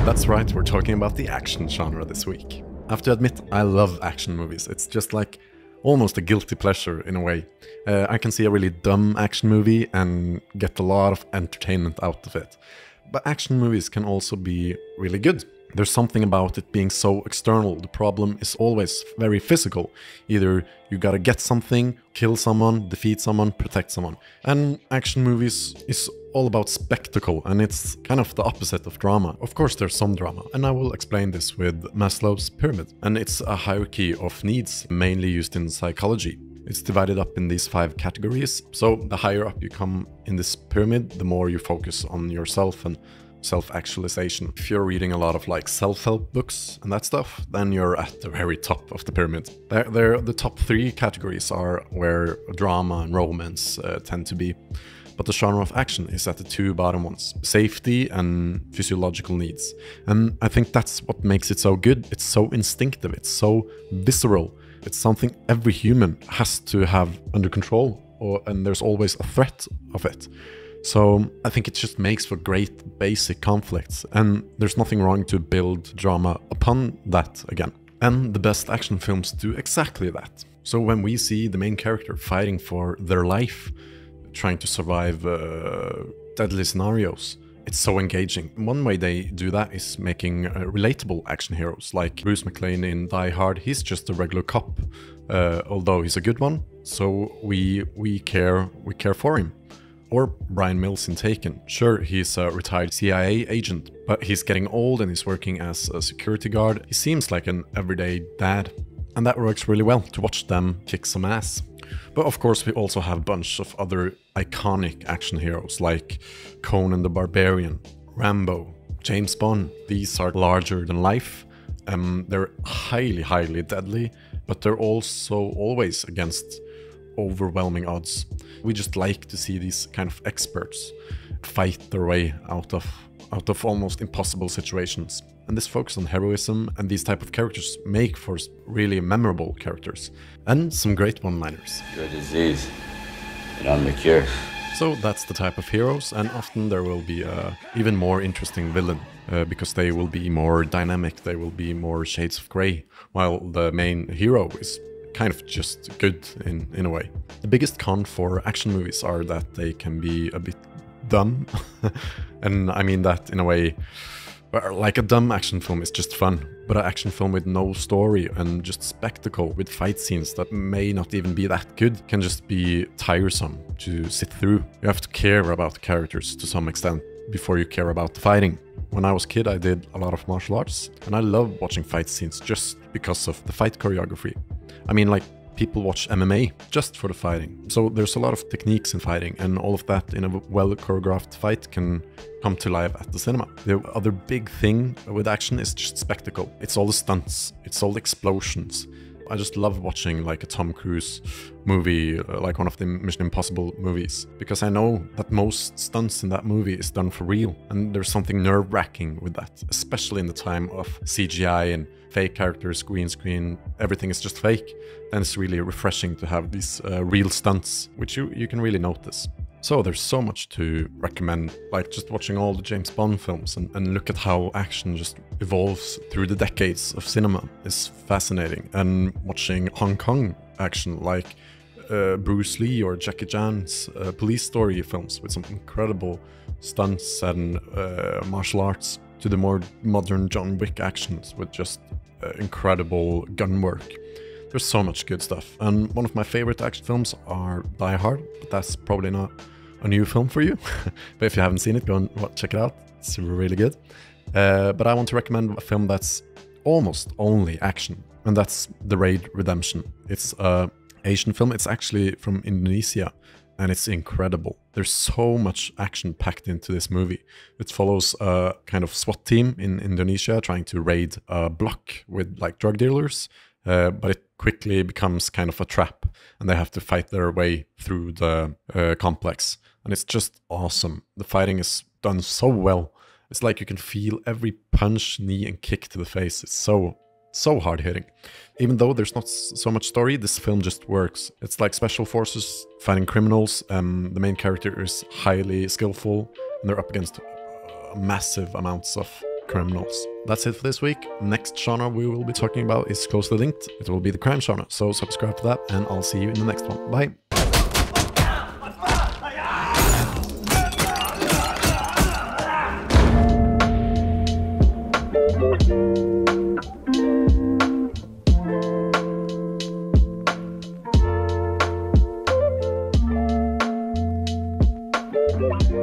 That's right, we're talking about the action genre this week. I have to admit, I love action movies. It's just like almost a guilty pleasure in a way. I can see a really dumb action movie and get a lot of entertainment out of it. But action movies can also be really good. There's something about it being so external. The problem is always very physical. Either you gotta get something, kill someone, defeat someone, protect someone. And action movies is all about spectacle, and it's kind of the opposite of drama. Of course there's some drama, and I will explain this with Maslow's pyramid. And it's a hierarchy of needs, mainly used in psychology. It's divided up in these 5 categories, so the higher up you come in this pyramid, the more you focus on yourself and self-actualization. If you're reading a lot of like self-help books and that stuff, then you're at the very top of the pyramid. The top 3 categories are where drama and romance tend to be. But the genre of action is at the 2 bottom ones, safety and physiological needs. And I think that's what makes it so good. It's so instinctive, it's so visceral. It's something every human has to have under control, and there's always a threat of it. So I think it just makes for great basic conflicts, and there's nothing wrong to build drama upon that again. And the best action films do exactly that. So when we see the main character fighting for their life, trying to survive deadly scenarios, it's so engaging. One way they do that is making relatable action heroes, like Bruce McClane in Die Hard. He's just a regular cop, although he's a good one, so we care for him. Or Brian Mills in Taken. Sure, he's a retired CIA agent, but he's getting old and he's working as a security guard. He seems like an everyday dad, and that works really well to watch them kick some ass. But of course we also have a bunch of other iconic action heroes like Conan the Barbarian, Rambo, James Bond. These are larger than life. They're highly deadly, but they're also always against overwhelming odds. We just like to see these kind of experts fight their way out of almost impossible situations. And this focus on heroism and these type of characters make for really memorable characters. And some great one-liners. You're a disease, and I'm the cure. So that's the type of heroes, and often there will be a even more interesting villain, because they will be more dynamic, they will be more shades of grey, while the main hero is kind of just good in a way. The biggest con for action movies are that they can be a bit dumb. And I mean that in a way, like a dumb action film is just fun, but an action film with no story and just spectacle with fight scenes that may not even be that good can just be tiresome to sit through. You have to care about the characters to some extent before you care about the fighting. When I was a kid, I did a lot of martial arts, and I love watching fight scenes just because of the fight choreography. I mean, like, people watch MMA just for the fighting. So there's a lot of techniques in fighting, and all of that in a well-choreographed fight can come to life at the cinema. The other big thing with action is just spectacle. It's all the stunts, it's all the explosions. I just love watching like a Tom Cruise movie, like one of the Mission Impossible movies, because I know that most stunts in that movie is done for real, and there's something nerve-wracking with that, especially in the time of CGI and fake characters, green screen, everything is just fake. Then it's really refreshing to have these real stunts, which you can really notice. So there's so much to recommend, like just watching all the James Bond films and look at how action just evolves through the decades of cinema is fascinating. And watching Hong Kong action, like Bruce Lee or Jackie Chan's police story films with some incredible stunts and martial arts, to the more modern John Wick actions with just incredible gun work. There's so much good stuff, and one of my favorite action films are Die Hard, but that's probably not a new film for you. But if you haven't seen it, go and check it out. It's really good. But I want to recommend a film that's almost only action, and that's The Raid Redemption. It's an Asian film. It's actually from Indonesia, and it's incredible. There's so much action packed into this movie. It follows a kind of SWAT team in Indonesia trying to raid a block with like drug dealers, but it quickly becomes kind of a trap, and they have to fight their way through the complex. And it's just awesome. The fighting is done so well. It's like you can feel every punch, knee, and kick to the face. It's so hard hitting. Even though there's not so much story, this film just works. It's like special forces fighting criminals. The main character is highly skillful, and they're up against massive amounts of criminals. That's it for this week. Next genre we will be talking about is closely linked. It will be the crime genre, so subscribe to that, and I'll see you in the next one. Bye! Bye.